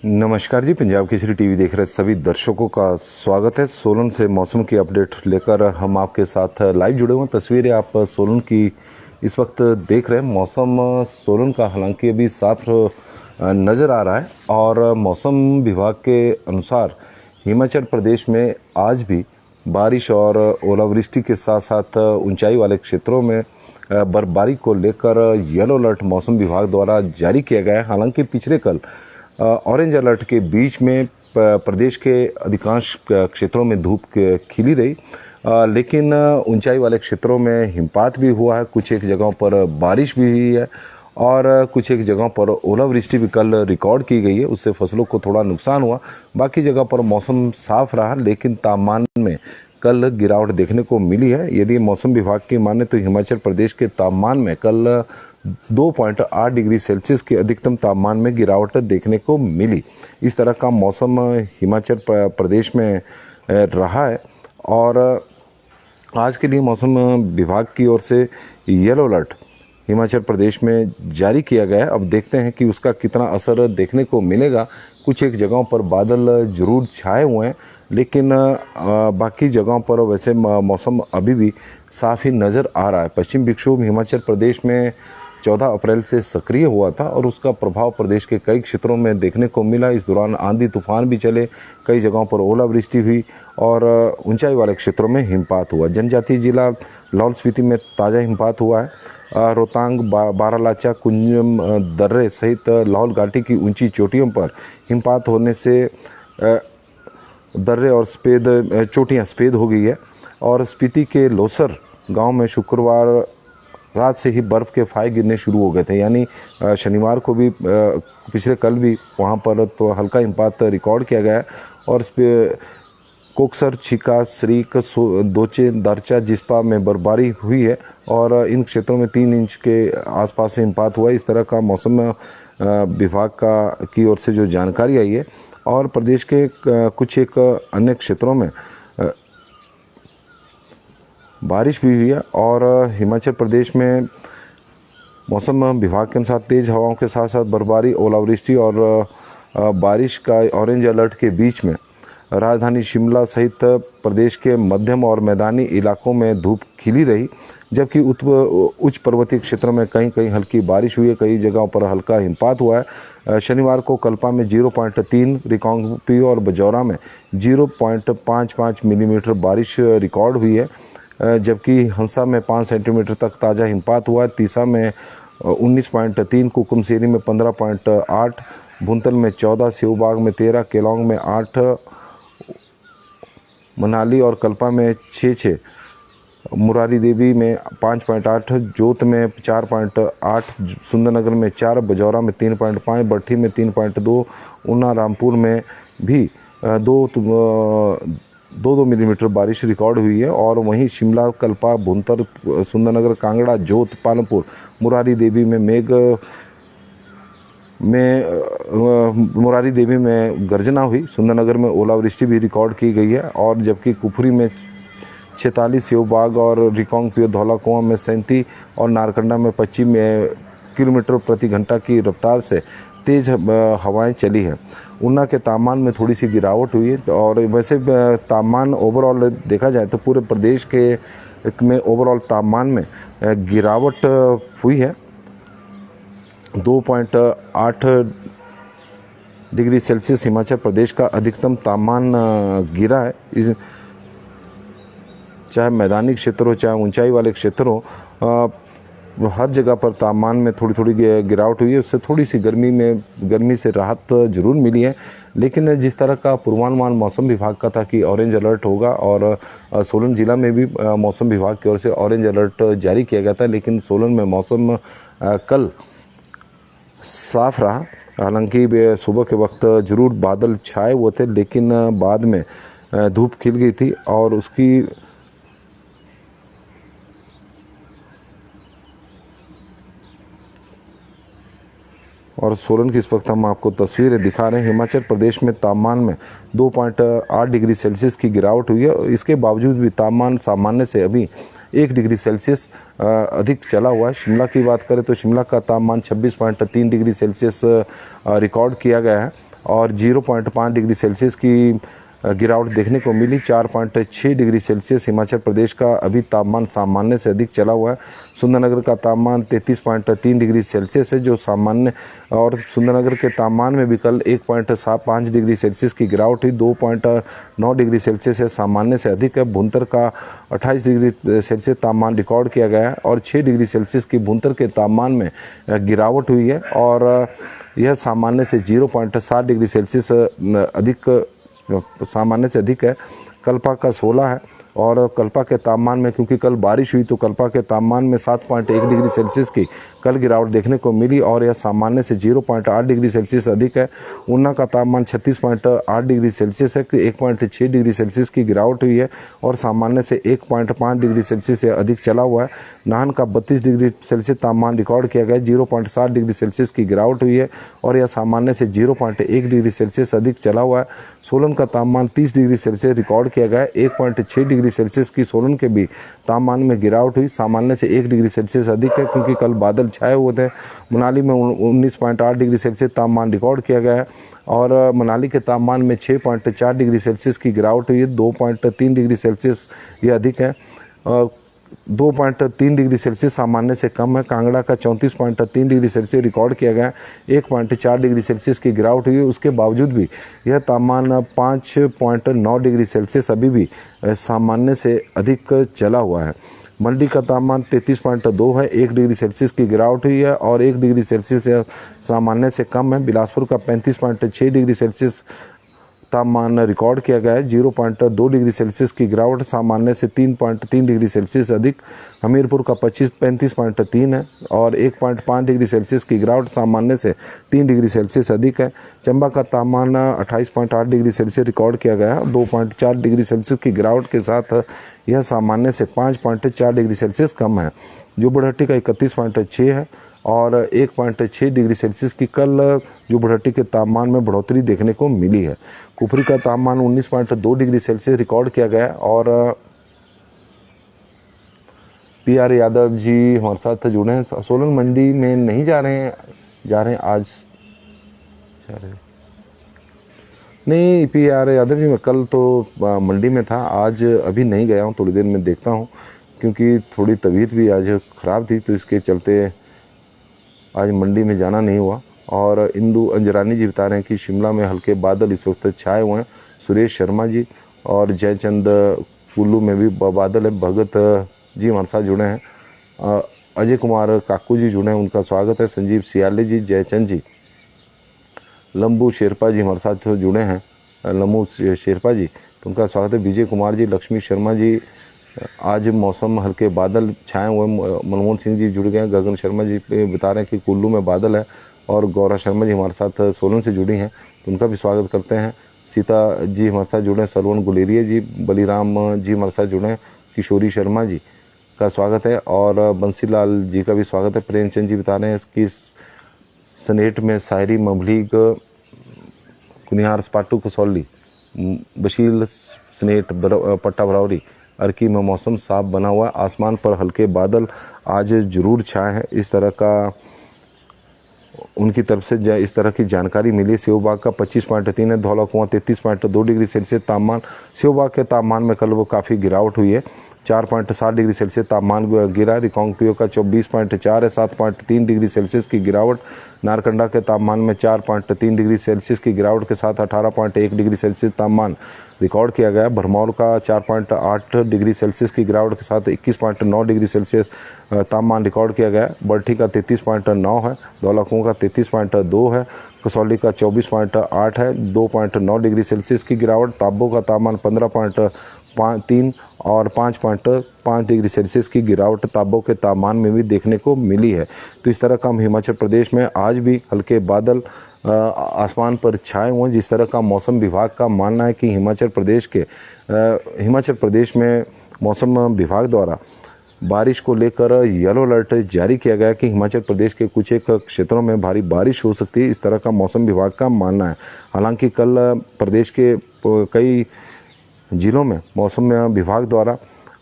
नमस्कार जी, पंजाब केसरी टीवी देख रहे सभी दर्शकों का स्वागत है। सोलन से मौसम की अपडेट लेकर हम आपके साथ लाइव जुड़े हुए हैं। तस्वीरें आप सोलन की इस वक्त देख रहे हैं। मौसम सोलन का हालांकि अभी साफ नज़र आ रहा है और मौसम विभाग के अनुसार हिमाचल प्रदेश में आज भी बारिश और ओलावृष्टि के साथ साथ ऊंचाई वाले क्षेत्रों में बर्फबारी को लेकर येलो अलर्ट मौसम विभाग द्वारा जारी किया गया है। हालांकि पिछले कल ऑरेंज अलर्ट के बीच में प्रदेश के अधिकांश क्षेत्रों में धूप खिली रही, लेकिन ऊंचाई वाले क्षेत्रों में हिमपात भी हुआ है, कुछ एक जगहों पर बारिश भी हुई है और कुछ एक जगहों पर ओलावृष्टि भी कल रिकॉर्ड की गई है। उससे फसलों को थोड़ा नुकसान हुआ। बाकी जगह पर मौसम साफ रहा, लेकिन तापमान में कल गिरावट देखने को मिली है। यदि मौसम विभाग की माने तो हिमाचल प्रदेश के तापमान में कल 2.8 डिग्री सेल्सियस के अधिकतम तापमान में गिरावट देखने को मिली। इस तरह का मौसम हिमाचल प्रदेश में रहा है और आज के लिए मौसम विभाग की ओर से येलो अलर्ट हिमाचल प्रदेश में जारी किया गया है। अब देखते हैं कि उसका कितना असर देखने को मिलेगा। कुछ एक जगहों पर बादल जरूर छाए हुए हैं, लेकिन बाकी जगहों पर वैसे मौसम अभी भी साफ ही नज़र आ रहा है। पश्चिम विक्षोभ हिमाचल प्रदेश में 14 अप्रैल से सक्रिय हुआ था और उसका प्रभाव प्रदेश के कई क्षेत्रों में देखने को मिला। इस दौरान आंधी तूफान भी चले, कई जगहों पर ओलावृष्टि हुई और ऊंचाई वाले क्षेत्रों में हिमपात हुआ। जनजातीय जिला लाहौल स्पीति में ताज़ा हिमपात हुआ है। रोहतांग, बारालाचा, कुंजम दर्रे सहित लाहौल घाटी की ऊंची चोटियों पर हिमपात होने से दर्रे और चोटियाँ सफ़ेद हो गई है और स्पीति के लोसर गांव में शुक्रवार रात से ही बर्फ़ के फाये गिरने शुरू हो गए थे। यानी शनिवार को भी पिछले कल भी वहां पर तो हल्का हिमपात रिकॉर्ड किया गया है और कोकसर, छिका, श्रीक, दोचे, दरचा, जिस्पा में बर्फबारी हुई है और इन क्षेत्रों में 3 इंच के आसपास से हिमपात हुआ है। इस तरह का मौसम विभाग की ओर से जो जानकारी आई है और प्रदेश के कुछ एक अन्य क्षेत्रों में बारिश भी हुई है और हिमाचल प्रदेश में मौसम विभाग के अनुसार तेज हवाओं के साथ साथ बर्फबारी, ओलावृष्टि और बारिश का ऑरेंज अलर्ट के बीच में राजधानी शिमला सहित प्रदेश के मध्यम और मैदानी इलाकों में धूप खिली रही, जबकि उच्च पर्वतीय क्षेत्रों में कहीं कहीं हल्की बारिश हुई है, कई जगहों पर हल्का हिमपात हुआ है। शनिवार को कल्पा में 0.3, रिकांगपिओ और बजौरा में 0.55 मिलीमीटर बारिश रिकॉर्ड हुई है, जबकि हंसा में 5 सेंटीमीटर तक ताज़ा हिमपात हुआ है। तीसा में 19.3, कुकुमसेरी में 15.8, भुंतल में 14, सेऊबाग में 13, केलोंग में 8, मनाली और कल्पा में 6, मुरारी देवी में 5.8, जोत में 4.8, सुंदरनगर में 4, बजौरा में 3.5, बट्ठी में 3.2, ऊना रामपुर में भी 2 मिलीमीटर बारिश रिकॉर्ड हुई है और वहीं शिमला, कल्पा, भुंतर, सुंदरनगर, कांगड़ा, जोत, पालमपुर, मुरारी देवी में गर्जना हुई। सुंदरनगर में ओलावृष्टि भी रिकॉर्ड की गई है और जबकि कुफरी में 46, सेऊबाग और रिकांगपिओ, धौलाकुआं में 37 और नारकंडा में 25 किलोमीटर प्रति घंटा की रफ्तार से तेज हवाएं चली है। ऊना के तापमान में थोड़ी सी गिरावट हुई है और वैसे तापमान ओवरऑल देखा जाए तो पूरे प्रदेश में ओवरऑल तापमान में गिरावट हुई है। 2.8 डिग्री सेल्सियस हिमाचल प्रदेश का अधिकतम तापमान गिरा है। चाहे मैदानी क्षेत्र हो चाहे ऊंचाई वाले क्षेत्र हो, हर जगह पर तापमान में थोड़ी थोड़ी गिरावट हुई है। उससे थोड़ी सी गर्मी से राहत जरूर मिली है, लेकिन जिस तरह का पूर्वानुमान मौसम विभाग का था कि ऑरेंज अलर्ट होगा और सोलन जिला में भी मौसम विभाग की ओर से ऑरेंज अलर्ट जारी किया गया था, लेकिन सोलन में मौसम कल साफ रहा। हालांकि सुबह के वक्त जरूर बादल छाए हुए थे, लेकिन बाद में धूप खिल गई थी और उसकी और सोलन की इस वक्त हम आपको तस्वीरें दिखा रहे हैं। हिमाचल प्रदेश में तापमान में 2.8 डिग्री सेल्सियस की गिरावट हुई है। इसके बावजूद भी तापमान सामान्य से अभी 1 डिग्री सेल्सियस अधिक चला हुआ है। शिमला की बात करें तो शिमला का तापमान 26.3 डिग्री सेल्सियस रिकॉर्ड किया गया है और 0.5 डिग्री सेल्सियस की गिरावट देखने को मिली। 4.6 डिग्री सेल्सियस हिमाचल प्रदेश का अभी तापमान सामान्य से अधिक चला हुआ है। सुंदरनगर का तापमान 33.3 डिग्री सेल्सियस है जो सामान्य, और सुंदरनगर के तापमान में भी कल 1.5 डिग्री सेल्सियस की गिरावट हुई। 2.9 डिग्री सेल्सियस है, सामान्य से अधिक है। भुंतर का 28 डिग्री सेल्सियस तापमान रिकॉर्ड किया गया है और 6 डिग्री सेल्सियस की भुंतर के तापमान में गिरावट हुई है और यह सामान्य से 0.7 डिग्री सेल्सियस अधिक सामान्य से अधिक है। कल्पा का 16 है और कल्पा के तापमान में, क्योंकि कल बारिश हुई तो कल्पा के तापमान में 7.1 डिग्री सेल्सियस की कल गिरावट देखने को मिली और यह सामान्य से 0.8 डिग्री सेल्सियस अधिक है। ऊना का तापमान 36.8 डिग्री सेल्सियस है, 1.6 डिग्री सेल्सियस की गिरावट हुई है और सामान्य से 1.5 डिग्री सेल्सियस से अधिक चला हुआ है। नाहन का 32 डिग्री सेल्सियस तापमान रिकॉर्ड किया गया, 0.7 डिग्री सेल्सियस की गिरावट हुई है और यह सामान्य से 0.1 डिग्री सेल्सियस अधिक चला हुआ है। सोलन का तापमान 30 डिग्री सेल्सियस रिकॉर्ड किया गया, 1.6 डिग्री सेल्सियस की सोलन के भी तापमान में गिरावट हुई, सामान्य से 1 डिग्री सेल्सियस अधिक है क्योंकि कल बादल छाए हुए थे। मनाली में 19.8 डिग्री सेल्सियस तापमान रिकॉर्ड किया गया है और मनाली के तापमान में 6.4 डिग्री सेल्सियस की गिरावट हुई है, 2.3 डिग्री सेल्सियस ये अधिक है। 2.3 डिग्री सेल्सियस सामान्य से कम है। कांगड़ा का 34.3 डिग्री सेल्सियस रिकॉर्ड किया गया, 1.4 डिग्री सेल्सियस की गिरावट हुई। उसके बावजूद भी यह तापमान 5.9 डिग्री सेल्सियस अभी भी सामान्य से अधिक चला हुआ है। मंडी का तापमान 33.2 है, 1 डिग्री सेल्सियस की गिरावट हुई है और 1 डिग्री सेल्सियस सामान्य से कम है। बिलासपुर का 35.6 डिग्री सेल्सियस तापमान रिकॉर्ड किया गया है, 0.2 डिग्री सेल्सियस की गिरावट, सामान्य से 3.3 डिग्री सेल्सियस अधिक। हमीरपुर का 35.3 है और 1.5 डिग्री सेल्सियस की गिरावट, सामान्य से 3 डिग्री सेल्सियस अधिक है। चंबा का तापमान 28.8 डिग्री सेल्सियस रिकॉर्ड किया गया है, 2.4 डिग्री सेल्सियस की गिरावट के साथ यह सामान्य से 5.4 डिग्री सेल्सियस कम है। जुब्बड़हट्टी का 31.6 है और 1.6 डिग्री सेल्सियस की कल जुब्बड़हट्टी के तापमान में बढ़ोतरी देखने को मिली है। कुफरी का तापमान 19.2 डिग्री सेल्सियस रिकॉर्ड किया गया और PR यादव जी हमारे साथ जुड़े हैं। सोलन मंडी में नहीं जा रहे हैं आज नहीं। PR यादव जी मैं कल तो मंडी में था, आज अभी नहीं गया हूँ, थोड़ी देर में देखता हूँ क्योंकि थोड़ी तबीयत भी आज ख़राब थी तो इसके चलते आज मंडी में जाना नहीं हुआ। और इंदु अंजरानी जी बता रहे हैं कि शिमला में हल्के बादल इस वक्त छाए हुए हैं। सुरेश शर्मा जी और जयचंद कुल्लू में भी बादल है। भगत जी हमारे साथ जुड़े हैं। अजय कुमार काकू जी जुड़े हैं, उनका स्वागत है। संजीव सियाले जी, जयचंद जी, लंबू शेरपा जी हमारे साथ जुड़े हैं, लम्बू शेरपा जी, तो उनका स्वागत है। विजय कुमार जी, लक्ष्मी शर्मा जी, आज मौसम हल्के बादल छाए हुए। मनमोहन सिंह जी जुड़ गए। गगन शर्मा जी बता रहे हैं कि कुल्लू में बादल है और गौरा शर्मा जी हमारे साथ सोलन से जुड़ी हैं, तो उनका भी स्वागत करते हैं। सीता जी हमारे साथ जुड़े हैं। सरवण गुलेरिया जी, बलीराम जी हमारे साथ जुड़े हैं। किशोरी शर्मा जी का स्वागत है और बंसीलाल जी का भी स्वागत है। प्रेमचंद जी बता रहे हैं कि सनेट में शायरी मभलीग कुनिहार स्पाटू कसौली बशील सनेट पट्टा भरावरी अर्की में मौसम साफ बना हुआ है। आसमान पर हल्के बादल आज जरूर छाए हैं, इस तरह का उनकी तरफ से इस तरह की जानकारी मिली। सेवबाग का 25.3 है। धौलाकुआं 33.2 डिग्री सेल्सियस तापमान। सेवबाग के तापमान में कल वो काफ़ी गिरावट हुई है, 4.7 डिग्री सेल्सियस तापमान गिरा। रिकांगपिओ का 24.4 है, 7.3 डिग्री सेल्सियस की गिरावट। नारकंडा के तापमान में 4.3 डिग्री सेल्सियस की गिरावट के साथ 18.1 डिग्री सेल्सियस तापमान रिकॉर्ड किया गया। भरमौर का 4.8 डिग्री सेल्सियस की गिरावट के साथ 21.9 डिग्री सेल्सियस तापमान रिकॉर्ड किया गया। बरठी का 33.9 है। धौलाकुआं का 33.2 है। कसौली का 24.8 है, 2.9 डिग्री सेल्सियस की गिरावट। ताबो का तापमान 15.3 और 5.5 डिग्री सेल्सियस की गिरावट ताबो के तापमान में भी देखने को मिली है। तो इस तरह का हम हिमाचल प्रदेश में आज भी हल्के बादल आसमान पर छाए हुए हैं। जिस तरह का मौसम विभाग का मानना है कि हिमाचल प्रदेश में मौसम विभाग द्वारा बारिश को लेकर येलो अलर्ट जारी किया गया कि हिमाचल प्रदेश के कुछ एक क्षेत्रों में भारी बारिश हो सकती है, इस तरह का मौसम विभाग का मानना है। हालांकि कल प्रदेश के कई जिलों में मौसम विभाग द्वारा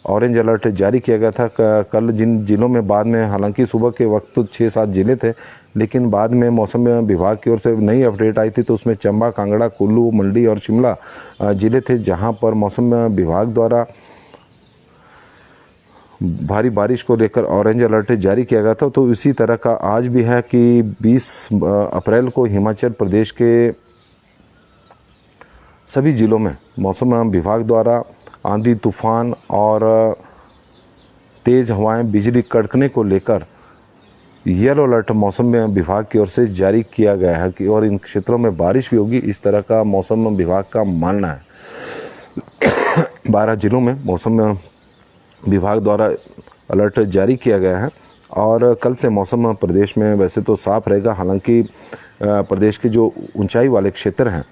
ऑरेंज अलर्ट जारी किया गया था। कल जिन जिलों में बाद में, हालांकि सुबह के वक्त तो 6-7 जिले थे, लेकिन बाद में मौसम विभाग की ओर से नई अपडेट आई थी, तो उसमें चंबा, कांगड़ा, कुल्लू, मंडी और शिमला जिले थे, जहां पर मौसम विभाग द्वारा भारी बारिश को लेकर ऑरेंज अलर्ट जारी किया गया था। तो इसी तरह का आज भी है कि 20 अप्रैल को हिमाचल प्रदेश के सभी जिलों में मौसम विभाग द्वारा आंधी, तूफान और तेज हवाएं, बिजली कड़कने को लेकर येलो अलर्ट मौसम विभाग की ओर से जारी किया गया है कि और इन क्षेत्रों में बारिश भी होगी, इस तरह का मौसम विभाग का मानना है। 12 जिलों में मौसम विभाग द्वारा अलर्ट जारी किया गया है और कल से मौसम प्रदेश में वैसे तो साफ रहेगा। हालांकि प्रदेश के जो ऊंचाई वाले क्षेत्र हैं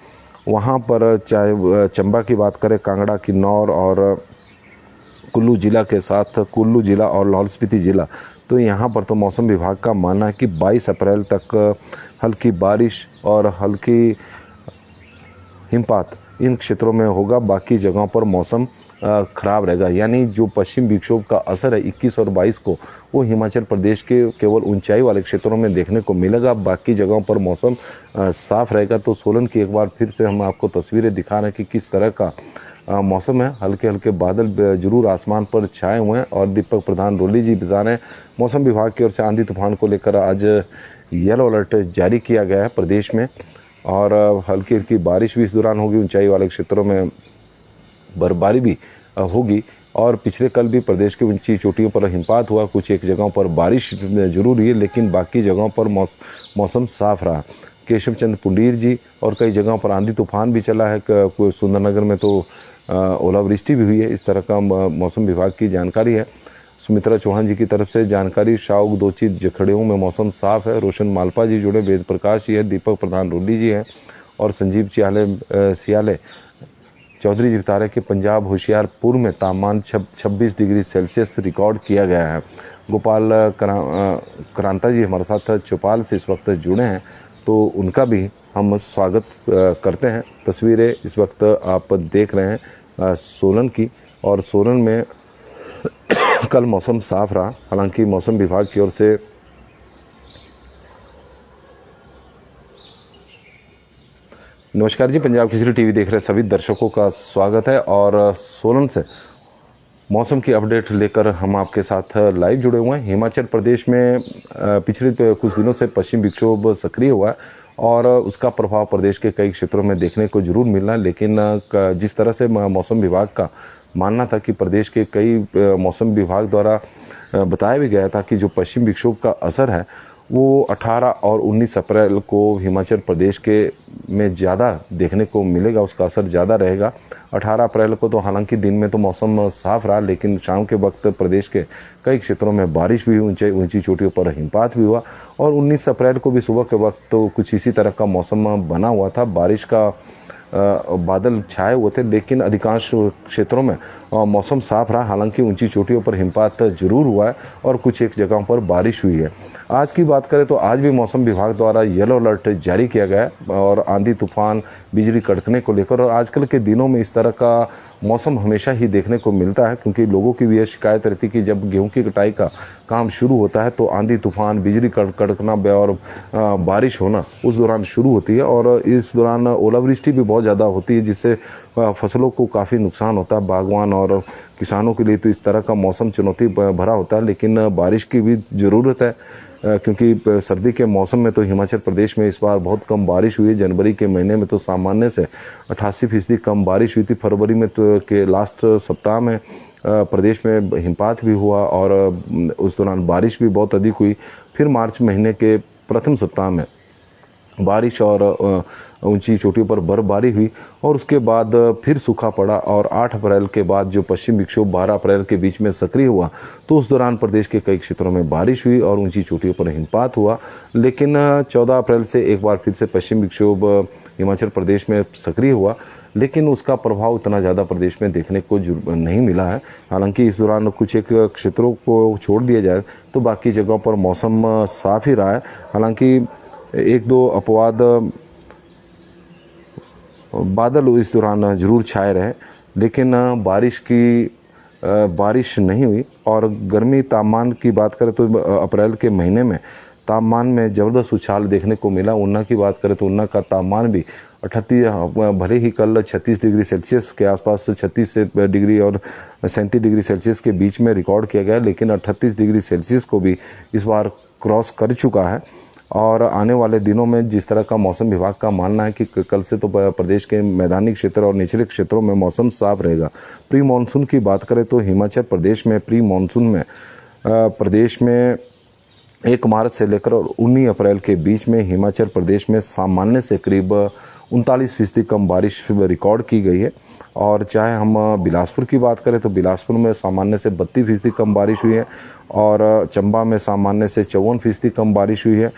वहां पर, चाहे चंबा की बात करें, कांगड़ा, किन्नौर और कुल्लू जिला के साथ कुल्लू जिला और लाहौल स्पीति जिला, तो यहाँ पर तो मौसम विभाग का मानना है कि 22 अप्रैल तक हल्की बारिश और हल्की हिमपात इन क्षेत्रों में होगा। बाकी जगहों पर मौसम खराब रहेगा। यानी जो पश्चिम विक्षोभ का असर है 21 और 22 को, वो हिमाचल प्रदेश के केवल ऊंचाई वाले क्षेत्रों में देखने को मिलेगा। बाकी जगहों पर मौसम साफ रहेगा। तो सोलन की एक बार फिर से हम आपको तस्वीरें दिखा रहे हैं कि किस तरह का मौसम है। हल्के हल्के बादल जरूर आसमान पर छाए हुए हैं और दीपक प्रधान रोली जी बता रहे हैं मौसम विभाग की ओर से आंधी तूफान को लेकर आज येलो अलर्ट जारी किया गया है प्रदेश में और हल्की हल्की बारिश भी इस दौरान होगी। ऊंचाई वाले क्षेत्रों में बर्फबारी भी होगी और पिछले कल भी प्रदेश की ऊंची चोटियों पर हिमपात हुआ। कुछ एक जगहों पर बारिश जरूर हुई, लेकिन बाकी जगहों पर मौसम साफ रहा। केशव चंद्र पुंडीर जी और कई जगहों पर आंधी तूफान भी चला है। सुंदरनगर में तो ओलावृष्टि भी हुई है। इस तरह का मौसम विभाग की जानकारी है। सुमित्रा चौहान जी की तरफ से जानकारी। शाउक, दोची, जखड़ियों में मौसम साफ है। रोशन मालपा जी जुड़े, वेद प्रकाश जी है, दीपक प्रधान रोली जी हैं और संजीव सियाले चौधरी जी बता रहे कि पंजाब होशियारपुर में तापमान 26 डिग्री सेल्सियस रिकॉर्ड किया गया है। गोपाल क्रांता जी हमारे साथ चौपाल से इस वक्त जुड़े हैं, तो उनका भी हम स्वागत करते हैं। तस्वीरें इस वक्त आप देख रहे हैं सोलन की, और सोलन में कल मौसम साफ रहा। हालांकि मौसम विभाग की ओर से नमस्कार जी, पंजाब केसरी टीवी देख रहे सभी दर्शकों का स्वागत है और सोलन से मौसम की अपडेट लेकर हम आपके साथ लाइव जुड़े हुए हैं। हिमाचल प्रदेश में पिछले कुछ दिनों से पश्चिम विक्षोभ सक्रिय हुआ है और उसका प्रभाव प्रदेश के कई क्षेत्रों में देखने को जरूर मिलना है, लेकिन जिस तरह से मौसम विभाग का मानना था कि प्रदेश के कई मौसम विभाग द्वारा बताया भी गया था कि जो पश्चिम विक्षोभ का असर है वो 18 और 19 अप्रैल को हिमाचल प्रदेश के में ज़्यादा देखने को मिलेगा, उसका असर ज़्यादा रहेगा। 18 अप्रैल को तो हालांकि दिन में तो मौसम साफ रहा, लेकिन शाम के वक्त प्रदेश के कई क्षेत्रों में बारिश भी हुई, ऊंची चोटियों पर हिमपात भी हुआ और 19 अप्रैल को भी सुबह के वक्त तो कुछ इसी तरह का मौसम बना हुआ था। बारिश का बादल छाए हुए थे, लेकिन अधिकांश क्षेत्रों में मौसम साफ रहा। हालांकि ऊंची चोटियों पर हिमपात जरूर हुआ है और कुछ एक जगहों पर बारिश हुई है। आज की बात करें तो आज भी मौसम विभाग द्वारा येलो अलर्ट जारी किया गया है और आंधी तूफान, बिजली कड़कने को लेकर, और आजकल के दिनों में इस तरह का मौसम हमेशा ही देखने को मिलता है, क्योंकि लोगों की भी यह शिकायत रहती है कि जब गेहूं की कटाई का काम शुरू होता है तो आंधी तूफान, बिजली कड़कना और बारिश होना उस दौरान शुरू होती है और इस दौरान ओलावृष्टि भी बहुत ज़्यादा होती है, जिससे फसलों को काफ़ी नुकसान होता है। बागवान और किसानों के लिए तो इस तरह का मौसम चुनौती भरा होता है, लेकिन बारिश की भी ज़रूरत है, क्योंकि सर्दी के मौसम में तो हिमाचल प्रदेश में इस बार बहुत कम बारिश हुई है। जनवरी के महीने में तो सामान्य से 88% कम बारिश हुई थी। फरवरी में तो के लास्ट सप्ताह में प्रदेश में हिमपात भी हुआ और उस दौरान बारिश भी बहुत अधिक हुई। फिर मार्च महीने के प्रथम सप्ताह में बारिश और ऊंची चोटियों पर बर्फबारी हुई और उसके बाद फिर सूखा पड़ा और 8 अप्रैल के बाद जो पश्चिम विक्षोभ 12 अप्रैल के बीच में सक्रिय हुआ, तो उस दौरान प्रदेश के कई क्षेत्रों में बारिश हुई और ऊंची चोटियों पर हिमपात हुआ। लेकिन 14 अप्रैल से एक बार फिर से पश्चिम विक्षोभ हिमाचल प्रदेश में सक्रिय हुआ, लेकिन उसका प्रभाव उतना ज़्यादा प्रदेश में देखने को नहीं मिला है। हालांकि इस दौरान कुछ एक क्षेत्रों को छोड़ दिया जाए तो बाकी जगहों पर मौसम साफ ही रहा है। हालांकि एक दो अपवाद बादल इस दौरान जरूर छाए रहे, लेकिन बारिश की बारिश नहीं हुई। और गर्मी तापमान की बात करें तो अप्रैल के महीने में तापमान में ज़बरदस्त उछाल देखने को मिला। ऊना की बात करें तो ऊना का तापमान भी 38, भले ही कल 36 डिग्री सेल्सियस के आसपास 36 डिग्री और 37 डिग्री सेल्सियस के बीच में रिकॉर्ड किया गया, लेकिन 38 डिग्री सेल्सियस को भी इस बार क्रॉस कर चुका है। और आने वाले दिनों में जिस तरह का मौसम विभाग का मानना है कि कल से तो प्रदेश के मैदानी क्षेत्र और निचले क्षेत्रों में मौसम साफ रहेगा। प्री मानसून की बात करें तो हिमाचल प्रदेश में प्री मानसून में प्रदेश में 1 मार्च से लेकर 19 अप्रैल के बीच में हिमाचल प्रदेश में सामान्य से करीब 39% कम बारिश रिकॉर्ड की गई है। और चाहे हम बिलासपुर की बात करें तो बिलासपुर में सामान्य से 32% कम बारिश हुई है और चंबा में सामान्य से 54% कम बारिश हुई है।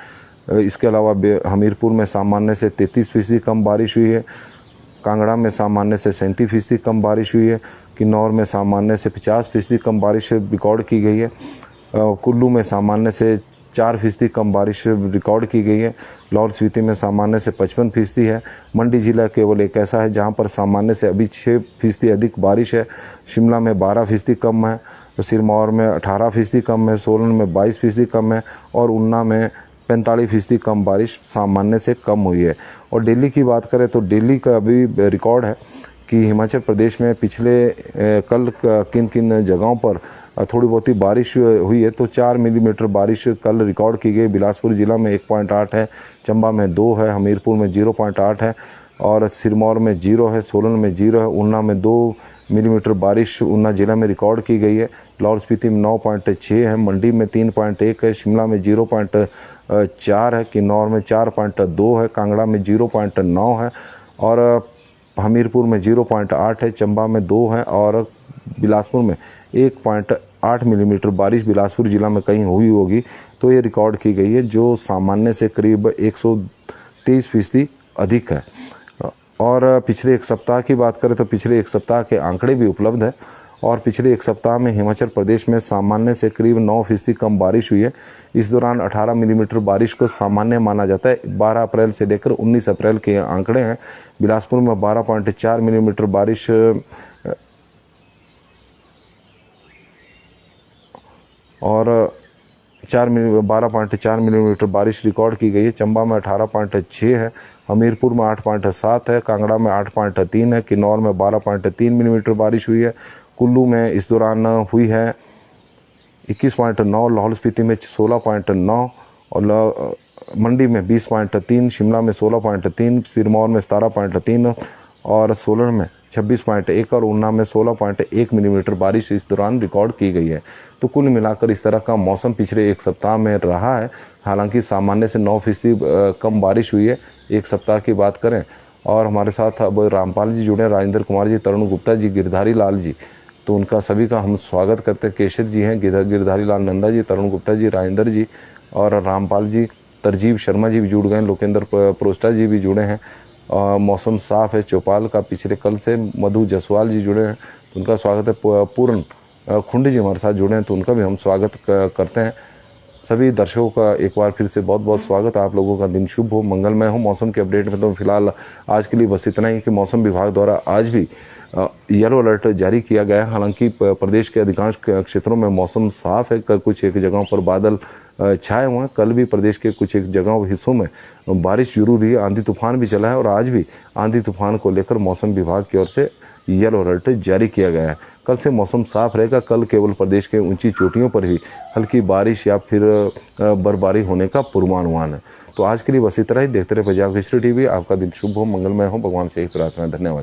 इसके अलावा हमीरपुर में सामान्य से 33% कम बारिश हुई है। कांगड़ा में सामान्य से 37% कम बारिश हुई है। किन्नौर में सामान्य से 50% कम बारिश रिकॉर्ड की गई है। कुल्लू में सामान्य से 4% कम बारिश रिकॉर्ड की गई है। लाहौल स्पीति में सामान्य से 55% है। मंडी जिला केवल एक ऐसा है जहां पर सामान्य से अभी 6% अधिक बारिश है। शिमला में 12% कम है, सिरमौर में 18% कम है, सोलन में 22% कम है और ऊना में 45% कम बारिश सामान्य से कम हुई है। और दिल्ली की बात करें तो दिल्ली का अभी रिकॉर्ड है कि हिमाचल प्रदेश में पिछले कल किन किन जगहों पर थोड़ी बहुत ही बारिश हुई है। तो 4 मिलीमीटर बारिश कल रिकॉर्ड की गई। बिलासपुर जिला में 1.8 है, चंबा में 2 है, हमीरपुर में 0.8 है और सिरमौर में 0 है, सोलन में 0 है। ऊना में 2 मिलीमीटर बारिश ऊना जिला में रिकॉर्ड की गई है। लाहौल स्पीति में 9.6 है, मंडी में 3.1 है, शिमला में 0.4 है, किन्नौर में 4.2 है, कांगड़ा में 0.9 है और हमीरपुर में 0.8 है, चंबा में 2 है और बिलासपुर में 1.8 मिलीमीटर बारिश बिलासपुर जिला में कहीं हुई होगी। तो ये रिकॉर्ड की गई है जो सामान्य से करीब 123% अधिक है। और पिछले एक सप्ताह की बात करें तो पिछले एक सप्ताह के आंकड़े भी उपलब्ध है और पिछले एक सप्ताह में हिमाचल प्रदेश में सामान्य से करीब 9% कम बारिश हुई है। इस दौरान 18 मिलीमीटर बारिश को सामान्य माना जाता है। 12 अप्रैल से लेकर 19 अप्रैल के आंकड़े हैं। बिलासपुर में 12.4 मिलीमीटर बारिश और 12.4 मिलीमीटर बारिश रिकॉर्ड की गई है। चंबा में 18.6 है, हमीरपुर में 8.7 है, कांगड़ा में 8.3 है, किन्नौर में 12.3 मिलीमीटर बारिश हुई है। कुल्लू में इस दौरान हुई है 21.9, लाहौल स्पीति में 16.9 और मंडी में 20.3, शिमला में 16.3, सिरमौर में 17.3 और सोलन में 26.1 और ऊना में 16.1 मिलीमीटर बारिश इस दौरान रिकॉर्ड की गई है। तो कुल मिलाकर इस तरह का मौसम पिछले एक सप्ताह में रहा है। हालांकि सामान्य से 9% कम बारिश हुई है एक सप्ताह की बात करें। और हमारे साथ अब रामपाल जी जुड़े, राजेंद्र कुमार जी, तरुण गुप्ता जी, गिरधारी लाल जी, तो उनका सभी का हम स्वागत करते हैं। केशव जी हैं, गिरधारी लाल नंदा जी, तरुण गुप्ता जी, राजेंद्र जी और रामपाल जी, तरजीब शर्मा जी भी जुड़ गए, लोकेंद्र प्रोस्टा जी भी जुड़े हैं। मौसम साफ है चौपाल का पिछले कल से। मधु जसवाल जी जुड़े हैं तो उनका स्वागत है। पूर्ण खुंडी जी हमारे साथ जुड़े हैं तो उनका भी हम स्वागत करते हैं। सभी दर्शकों का एक बार फिर से बहुत बहुत स्वागत। आप लोगों का दिन शुभ हो, मंगलमय हो। मौसम के अपडेट में तो फिलहाल आज के लिए बस इतना ही कि मौसम विभाग द्वारा आज भी येलो अलर्ट जारी किया गया है। हालांकि प्रदेश के अधिकांश क्षेत्रों में मौसम साफ है। कुछ एक जगहों पर बादल छाए हुए हैं। कल भी प्रदेश के कुछ एक जगहों हिस्सों में बारिश शुरू हुई है, आंधी तूफान भी चला है और आज भी आंधी तूफान को लेकर मौसम विभाग की ओर से येलो अलर्ट जारी किया गया है। कल से मौसम साफ रहेगा। कल केवल प्रदेश के ऊंची चोटियों पर ही हल्की बारिश या फिर बर्फबारी होने का पूर्वानुमान है। तो आज के लिए बस इतना ही। देखते रहे पंजाब केसरी टीवी। आपका दिन शुभ हो, मंगलमय हो। भगवान से यही प्रार्थना है। धन्यवाद।